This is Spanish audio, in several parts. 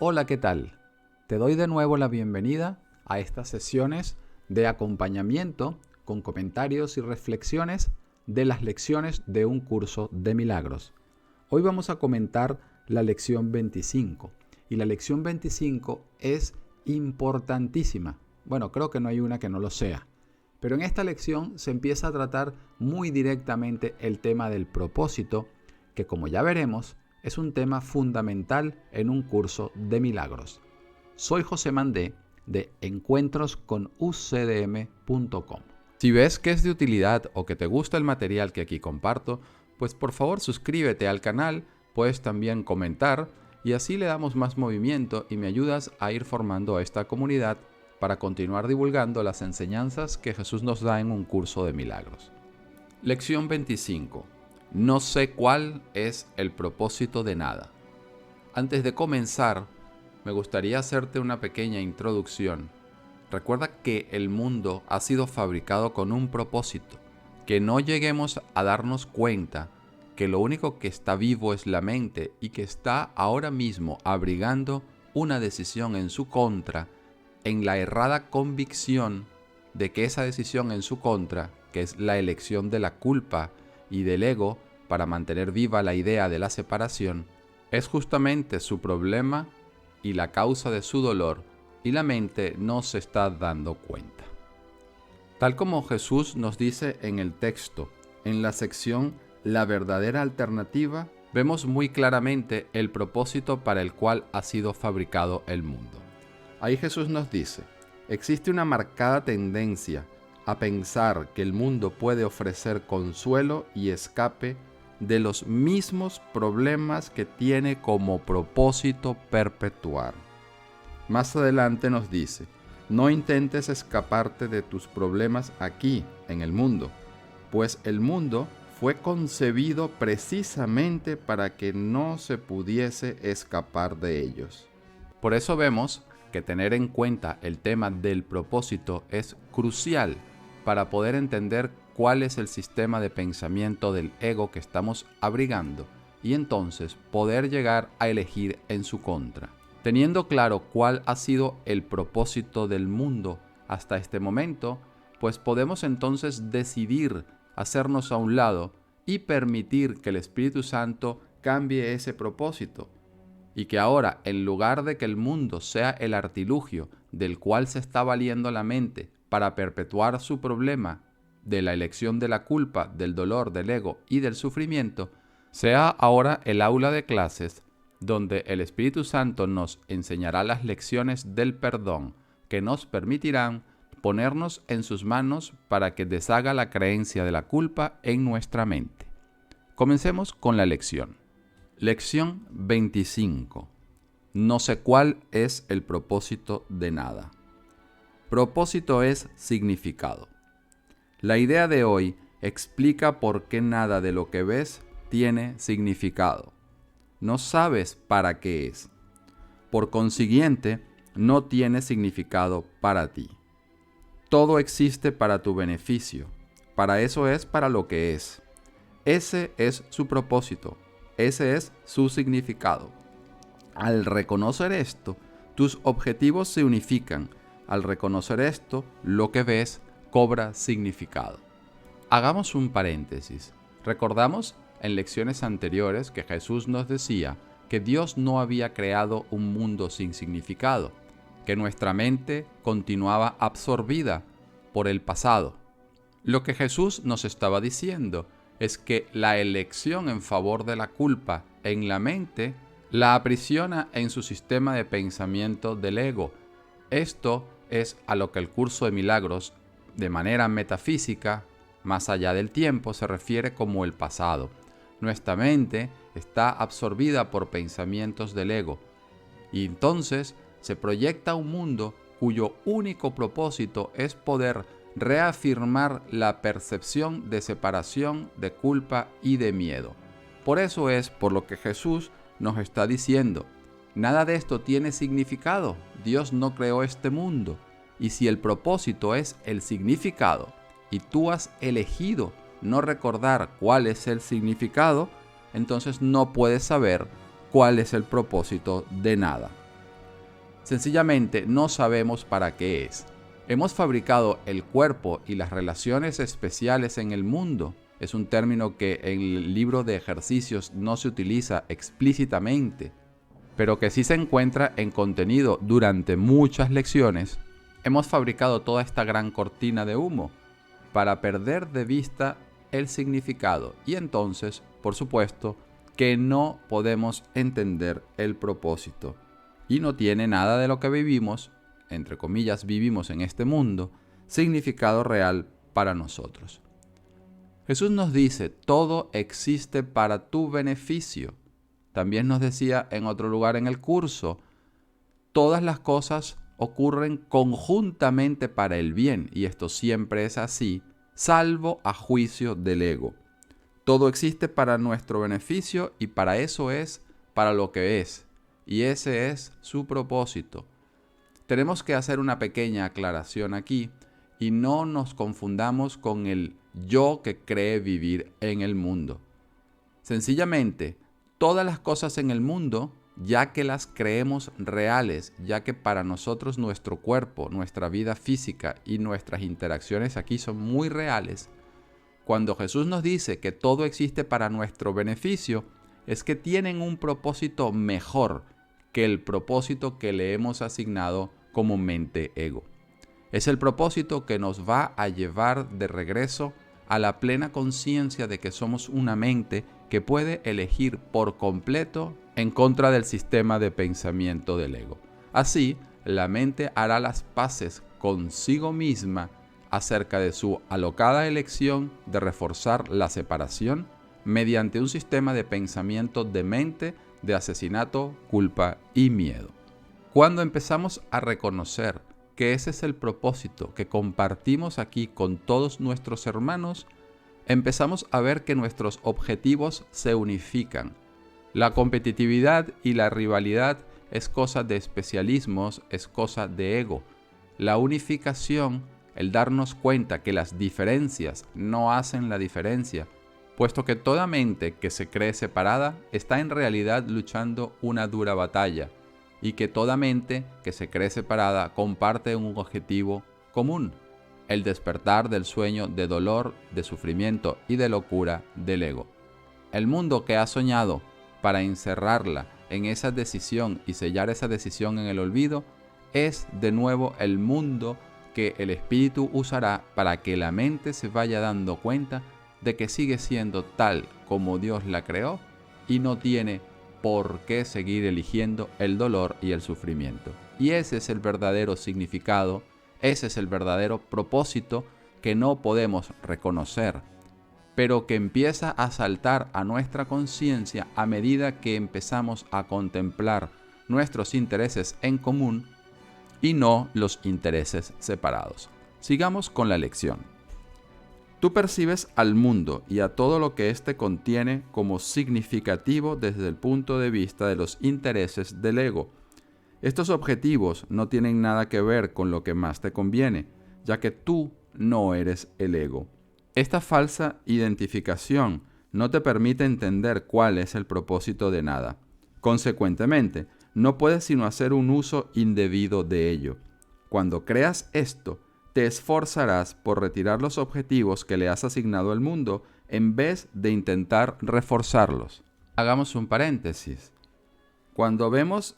Hola, ¿qué tal? Te doy de nuevo la bienvenida a estas sesiones de acompañamiento con comentarios y reflexiones de las lecciones de un curso de milagros. Hoy vamos a comentar la lección 25 y la lección 25 es importantísima. Bueno, creo que no hay una que no lo sea, pero en esta lección se empieza a tratar muy directamente el tema del propósito, que como ya veremos, es un tema fundamental en un curso de milagros. Soy José Mandé de encuentrosconucdm.com. Si ves que es de utilidad o que te gusta el material que aquí comparto, pues por favor suscríbete al canal, puedes también comentar y así le damos más movimiento y me ayudas a ir formando a esta comunidad para continuar divulgando las enseñanzas que Jesús nos da en un curso de milagros. Lección 25. No sé cuál es el propósito de nada. Antes de comenzar, me gustaría hacerte una pequeña introducción. Recuerda que el mundo ha sido fabricado con un propósito, que no lleguemos a darnos cuenta que lo único que está vivo es la mente y que está ahora mismo abrigando una decisión en su contra, en la errada convicción de que esa decisión en su contra, que es la elección de la culpa y del ego para mantener viva la idea de la separación, es justamente su problema y la causa de su dolor, y la mente no se está dando cuenta. Tal como Jesús nos dice en el texto, en la sección La verdadera alternativa, vemos muy claramente el propósito para el cual ha sido fabricado el mundo. Ahí Jesús nos dice, existe una marcada tendencia a pensar que el mundo puede ofrecer consuelo y escape de los mismos problemas que tiene como propósito perpetuar. Más adelante nos dice, no intentes escaparte de tus problemas aquí, en el mundo, pues el mundo fue concebido precisamente para que no se pudiese escapar de ellos. Por eso vemos que tener en cuenta el tema del propósito es crucial para poder entender cuál es el sistema de pensamiento del ego que estamos abrigando y entonces poder llegar a elegir en su contra. Teniendo claro cuál ha sido el propósito del mundo hasta este momento, pues podemos entonces decidir hacernos a un lado y permitir que el Espíritu Santo cambie ese propósito y que ahora, en lugar de que el mundo sea el artilugio del cual se está valiendo la mente para perpetuar su problema de la elección de la culpa, del dolor, del ego y del sufrimiento, sea ahora el aula de clases donde el Espíritu Santo nos enseñará las lecciones del perdón que nos permitirán ponernos en sus manos para que deshaga la creencia de la culpa en nuestra mente. Comencemos con la lección. Lección 25. No sé cuál es el propósito de nada. Propósito es significado. La idea de hoy explica por qué nada de lo que ves tiene significado. No sabes para qué es. Por consiguiente, no tiene significado para ti. Todo existe para tu beneficio. Para eso es para lo que es. Ese es su propósito. Ese es su significado. Al reconocer esto, tus objetivos se unifican. Al reconocer esto, lo que ves cobra significado. Hagamos un paréntesis. Recordamos en lecciones anteriores que Jesús nos decía que Dios no había creado un mundo sin significado, que nuestra mente continuaba absorbida por el pasado. Lo que Jesús nos estaba diciendo es que la elección en favor de la culpa en la mente la aprisiona en su sistema de pensamiento del ego. Esto es a lo que el curso de milagros, de manera metafísica, más allá del tiempo, se refiere como el pasado. Nuestra mente está absorbida por pensamientos del ego y entonces se proyecta un mundo cuyo único propósito es poder reafirmar la percepción de separación, de culpa y de miedo. Por eso es por lo que Jesús nos está diciendo, nada de esto tiene significado. Dios no creó este mundo. Y si el propósito es el significado y tú has elegido no recordar cuál es el significado, entonces no puedes saber cuál es el propósito de nada. Sencillamente no sabemos para qué es. Hemos fabricado el cuerpo y las relaciones especiales en el mundo. Es un término que en el libro de ejercicios no se utiliza explícitamente, pero que sí se encuentra en contenido durante muchas lecciones. Hemos fabricado toda esta gran cortina de humo para perder de vista el significado y entonces, por supuesto, que no podemos entender el propósito. Y no tiene nada de lo que vivimos, entre comillas vivimos en este mundo, significado real para nosotros. Jesús nos dice, todo existe para tu beneficio. También nos decía en otro lugar en el curso, todas las cosas ocurren conjuntamente para el bien, y esto siempre es así, salvo a juicio del ego. Todo existe para nuestro beneficio y para eso es, para lo que es, y ese es su propósito. Tenemos que hacer una pequeña aclaración aquí y no nos confundamos con el yo que cree vivir en el mundo. Sencillamente, todas las cosas en el mundo, ya que las creemos reales, ya que para nosotros nuestro cuerpo, nuestra vida física y nuestras interacciones aquí son muy reales, cuando Jesús nos dice que todo existe para nuestro beneficio, es que tienen un propósito mejor que el propósito que le hemos asignado como mente-ego. Es el propósito que nos va a llevar de regreso a la plena conciencia de que somos una mente que puede elegir por completo en contra del sistema de pensamiento del ego. Así, la mente hará las paces consigo misma acerca de su alocada elección de reforzar la separación mediante un sistema de pensamiento demente de asesinato, culpa y miedo. Cuando empezamos a reconocer que ese es el propósito que compartimos aquí con todos nuestros hermanos, empezamos a ver que nuestros objetivos se unifican. La competitividad y la rivalidad es cosa de especialismos, es cosa de ego. La unificación, el darnos cuenta que las diferencias no hacen la diferencia, puesto que toda mente que se cree separada está en realidad luchando una dura batalla, y que toda mente que se cree separada comparte un objetivo común, el despertar del sueño de dolor, de sufrimiento y de locura del ego. El mundo que ha soñado para encerrarla en esa decisión y sellar esa decisión en el olvido es de nuevo el mundo que el espíritu usará para que la mente se vaya dando cuenta de que sigue siendo tal como Dios la creó y no tiene por qué seguir eligiendo el dolor y el sufrimiento. Y ese es el verdadero significado, ese es el verdadero propósito que no podemos reconocer, pero que empieza a saltar a nuestra conciencia a medida que empezamos a contemplar nuestros intereses en común y no los intereses separados. Sigamos con la lección. Tú percibes al mundo y a todo lo que éste contiene como significativo desde el punto de vista de los intereses del ego. Estos objetivos no tienen nada que ver con lo que más te conviene, ya que tú no eres el ego. Esta falsa identificación no te permite entender cuál es el propósito de nada. Consecuentemente, no puedes sino hacer un uso indebido de ello. Cuando creas esto, te esforzarás por retirar los objetivos que le has asignado al mundo en vez de intentar reforzarlos. Hagamos un paréntesis. Cuando vemos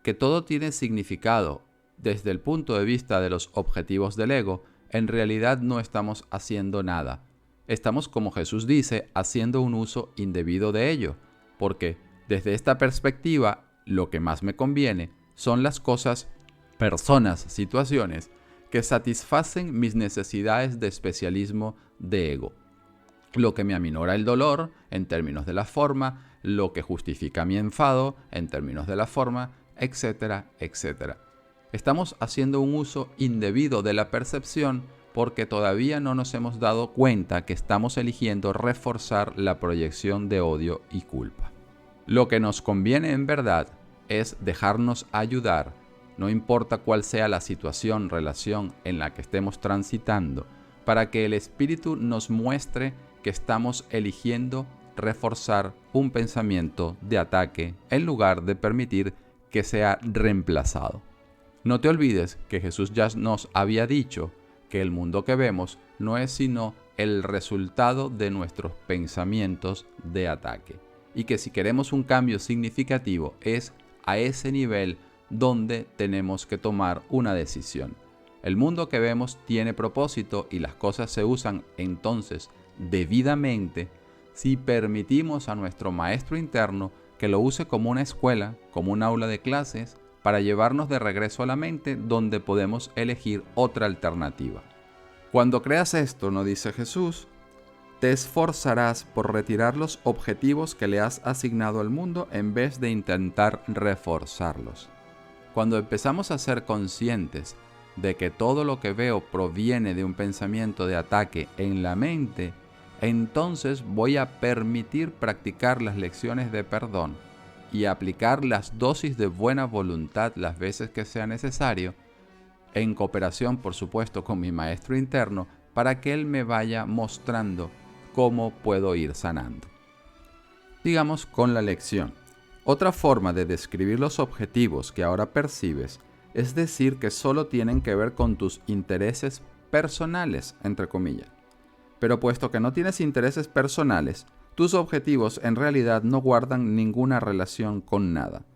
que todo tiene significado desde el punto de vista de los objetivos del ego, en realidad no estamos haciendo nada. Estamos, como Jesús dice, haciendo un uso indebido de ello, porque desde esta perspectiva, lo que más me conviene son las cosas, personas, situaciones que satisfacen mis necesidades de especialismo de ego. Lo que me aminora el dolor en términos de la forma, lo que justifica mi enfado en términos de la forma, etcétera, etcétera. Estamos haciendo un uso indebido de la percepción porque todavía no nos hemos dado cuenta que estamos eligiendo reforzar la proyección de odio y culpa. Lo que nos conviene en verdad es dejarnos ayudar, no importa cuál sea la situación, relación en la que estemos transitando, para que el espíritu nos muestre que estamos eligiendo reforzar un pensamiento de ataque en lugar de permitir que sea reemplazado. No te olvides que Jesús ya nos había dicho que el mundo que vemos no es sino el resultado de nuestros pensamientos de ataque, y que si queremos un cambio significativo es a ese nivel donde tenemos que tomar una decisión. El mundo que vemos tiene propósito y las cosas se usan entonces debidamente si permitimos a nuestro maestro interno que lo use como una escuela, como un aula de clases, para llevarnos de regreso a la mente donde podemos elegir otra alternativa. Cuando creas esto, nos dice Jesús, te esforzarás por retirar los objetivos que le has asignado al mundo en vez de intentar reforzarlos. Cuando empezamos a ser conscientes de que todo lo que veo proviene de un pensamiento de ataque en la mente, entonces voy a permitir practicar las lecciones de perdón y aplicar las dosis de buena voluntad las veces que sea necesario, en cooperación por supuesto con mi maestro interno, para que él me vaya mostrando cómo puedo ir sanando. Sigamos con la lección. Otra forma de describir los objetivos que ahora percibes es decir que solo tienen que ver con tus intereses personales, entre comillas. Pero puesto que no tienes intereses personales, tus objetivos en realidad no guardan ninguna relación con nada.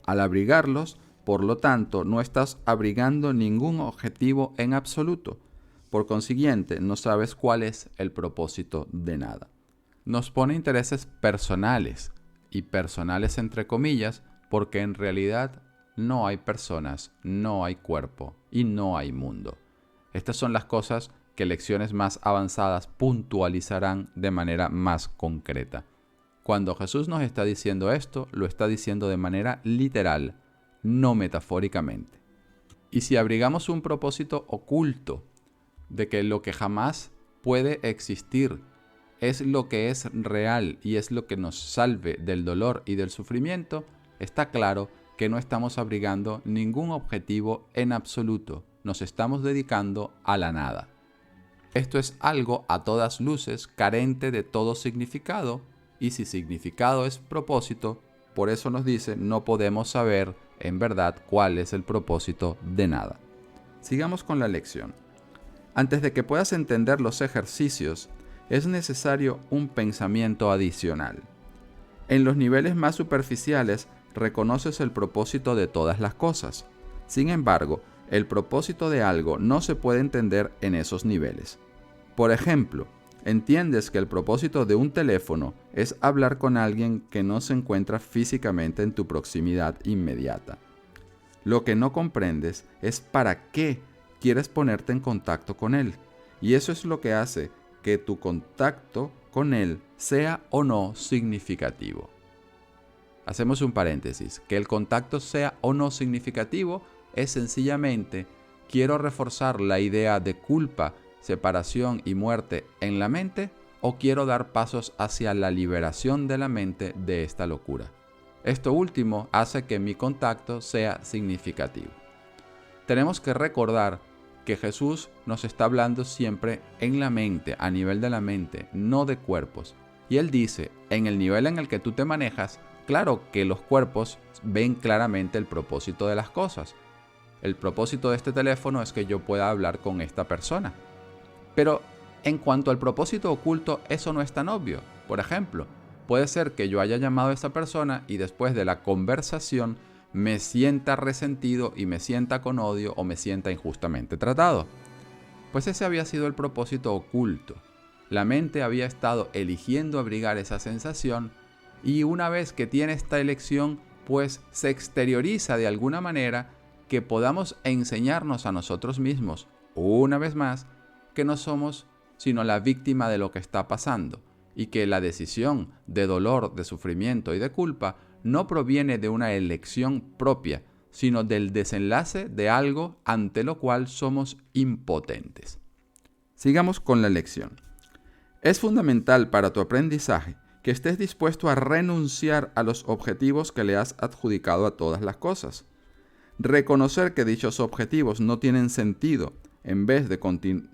Al abrigarlos, por lo tanto, no estás abrigando ningún objetivo en absoluto. Por consiguiente, no sabes cuál es el propósito de nada. Nos pone intereses personales, y personales entre comillas, porque en realidad no hay personas, no hay cuerpo y no hay mundo. Estas son las cosas que lecciones más avanzadas puntualizarán de manera más concreta. Cuando Jesús nos está diciendo esto, lo está diciendo de manera literal, no metafóricamente. Y si abrigamos un propósito oculto de que lo que jamás puede existir es lo que es real y es lo que nos salve del dolor y del sufrimiento, está claro que no estamos abrigando ningún objetivo en absoluto, nos estamos dedicando a la nada. Esto es algo a todas luces carente de todo significado, y si significado es propósito, por eso nos dice no podemos saber en verdad cuál es el propósito de nada. Sigamos con la lección. Antes de que puedas entender los ejercicios, es necesario un pensamiento adicional. En los niveles más superficiales reconoces el propósito de todas las cosas. Sin embargo, el propósito de algo no se puede entender en esos niveles. Por ejemplo, entiendes que el propósito de un teléfono es hablar con alguien que no se encuentra físicamente en tu proximidad inmediata. Lo que no comprendes es para qué quieres ponerte en contacto con él, y eso es lo que hace que tu contacto con él sea o no significativo. Hacemos un paréntesis, que el contacto sea o no significativo es sencillamente quiero reforzar la idea de culpa, separación y muerte en la mente, o quiero dar pasos hacia la liberación de la mente de esta locura. Esto último hace que mi contacto sea significativo. Tenemos que recordar que Jesús nos está hablando siempre en la mente, a nivel de la mente, no de cuerpos. Y Él dice, en el nivel en el que tú te manejas, claro que los cuerpos ven claramente el propósito de las cosas. El propósito de este teléfono es que yo pueda hablar con esta persona. Pero en cuanto al propósito oculto, eso no es tan obvio. Por ejemplo, puede ser que yo haya llamado a esa persona y después de la conversación me sienta resentido y me sienta con odio o me sienta injustamente tratado. Pues ese había sido el propósito oculto. La mente había estado eligiendo abrigar esa sensación y una vez que tiene esta elección, pues se exterioriza de alguna manera que podamos enseñarnos a nosotros mismos, una vez más, que no somos sino la víctima de lo que está pasando y que la decisión de dolor, de sufrimiento y de culpa no proviene de una elección propia, sino del desenlace de algo ante lo cual somos impotentes. Sigamos con la lección. Es fundamental para tu aprendizaje que estés dispuesto a renunciar a los objetivos que le has adjudicado a todas las cosas. Reconocer que dichos objetivos no tienen sentido, en vez de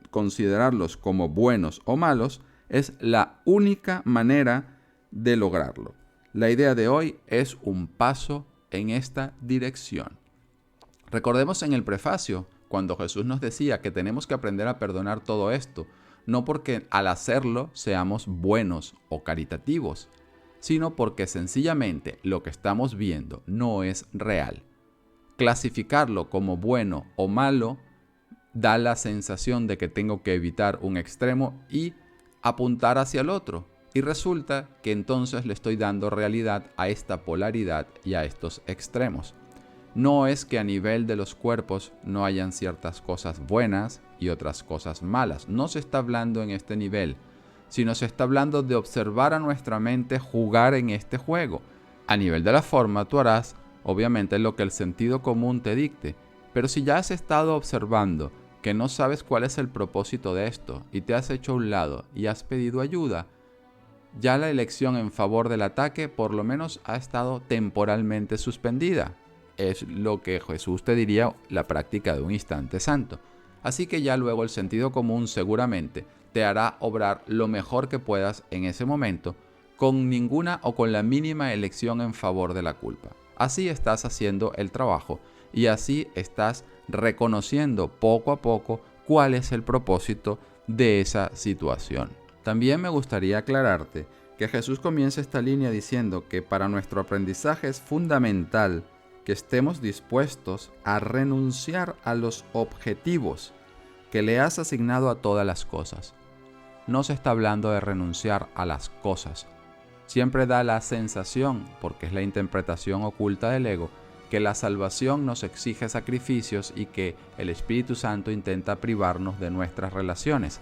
considerarlos como buenos o malos, es la única manera de lograrlo. La idea de hoy es un paso en esta dirección. Recordemos en el prefacio, cuando Jesús nos decía que tenemos que aprender a perdonar todo esto, no porque al hacerlo seamos buenos o caritativos, sino porque sencillamente lo que estamos viendo no es real. Clasificarlo como bueno o malo da la sensación de que tengo que evitar un extremo y apuntar hacia el otro. Y resulta que entonces le estoy dando realidad a esta polaridad y a estos extremos. No es que a nivel de los cuerpos no hayan ciertas cosas buenas y otras cosas malas. No se está hablando en este nivel, sino se está hablando de observar a nuestra mente jugar en este juego. A nivel de la forma, tú harás, obviamente, lo que el sentido común te dicte. Pero si ya has estado observando que no sabes cuál es el propósito de esto y te has hecho a un lado y has pedido ayuda, ya la elección en favor del ataque por lo menos ha estado temporalmente suspendida. Es lo que Jesús te diría la práctica de un instante santo. Así que ya luego el sentido común seguramente te hará obrar lo mejor que puedas en ese momento, con ninguna o con la mínima elección en favor de la culpa. Así estás haciendo el trabajo y así estás reconociendo poco a poco cuál es el propósito de esa situación. También me gustaría aclararte que Jesús comienza esta línea diciendo que para nuestro aprendizaje es fundamental que estemos dispuestos a renunciar a los objetivos que le has asignado a todas las cosas. No se está hablando de renunciar a las cosas. Siempre da la sensación, porque es la interpretación oculta del ego, que la salvación nos exige sacrificios y que el Espíritu Santo intenta privarnos de nuestras relaciones.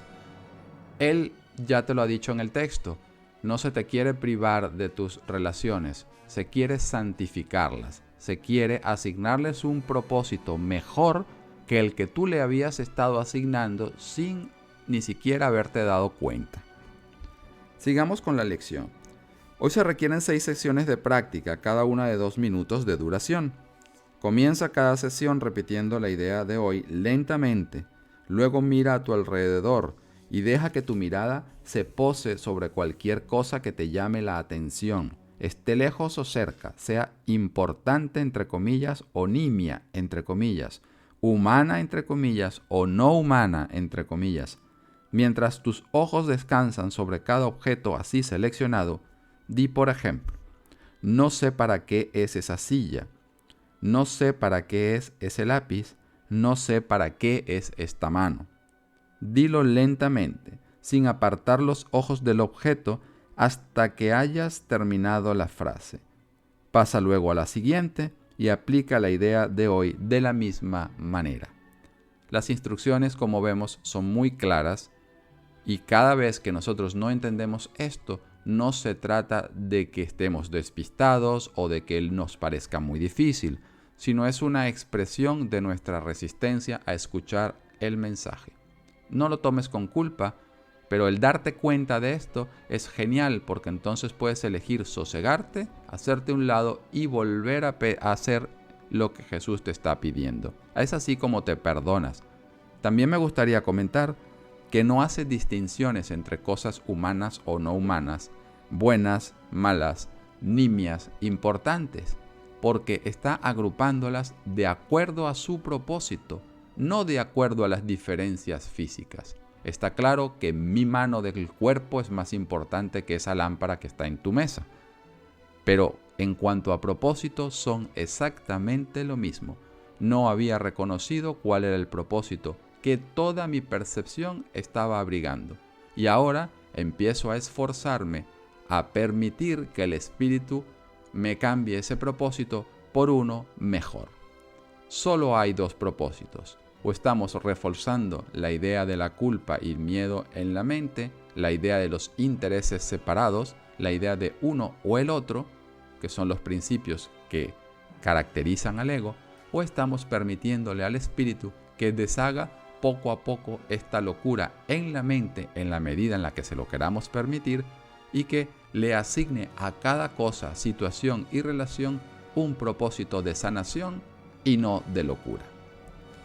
Él ya te lo ha dicho en el texto, no se te quiere privar de tus relaciones, se quiere santificarlas. Se quiere asignarles un propósito mejor que el que tú le habías estado asignando sin ni siquiera haberte dado cuenta. Sigamos con la lección. Hoy se requieren 6 sesiones de práctica, cada una de 2 minutos de duración. Comienza cada sesión repitiendo la idea de hoy lentamente. Luego mira a tu alrededor y deja que tu mirada se pose sobre cualquier cosa que te llame la atención. Esté lejos o cerca, sea importante entre comillas o nimia entre comillas, humana entre comillas o no humana entre comillas. Mientras tus ojos descansan sobre cada objeto así seleccionado, di por ejemplo, no sé para qué es esa silla, no sé para qué es ese lápiz, no sé para qué es esta mano. Dilo lentamente, sin apartar los ojos del objeto, hasta que hayas terminado la frase. Pasa luego a la siguiente y aplica la idea de hoy de la misma manera. Las instrucciones, como vemos, son muy claras y cada vez que nosotros no entendemos esto, no se trata de que estemos despistados o de que nos parezca muy difícil, sino es una expresión de nuestra resistencia a escuchar el mensaje. No lo tomes con culpa, pero el darte cuenta de esto es genial porque entonces puedes elegir sosegarte, hacerte a un lado y volver a hacer lo que Jesús te está pidiendo. Es así como te perdonas. También me gustaría comentar que no hace distinciones entre cosas humanas o no humanas, buenas, malas, nimias, importantes, porque está agrupándolas de acuerdo a su propósito, no de acuerdo a las diferencias físicas. Está claro que mi mano del cuerpo es más importante que esa lámpara que está en tu mesa. Pero en cuanto a propósito, son exactamente lo mismo. No había reconocido cuál era el propósito que toda mi percepción estaba abrigando. Y ahora empiezo a esforzarme a permitir que el Espíritu me cambie ese propósito por uno mejor. Solo hay 2 propósitos. O estamos reforzando la idea de la culpa y miedo en la mente, la idea de los intereses separados, la idea de uno o el otro, que son los principios que caracterizan al ego, o estamos permitiéndole al espíritu que deshaga poco a poco esta locura en la mente en la medida en la que se lo queramos permitir y que le asigne a cada cosa, situación y relación un propósito de sanación y no de locura.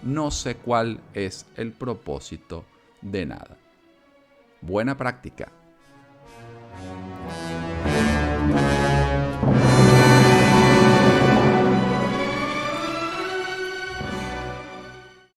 No sé cuál es el propósito de nada. Buena práctica.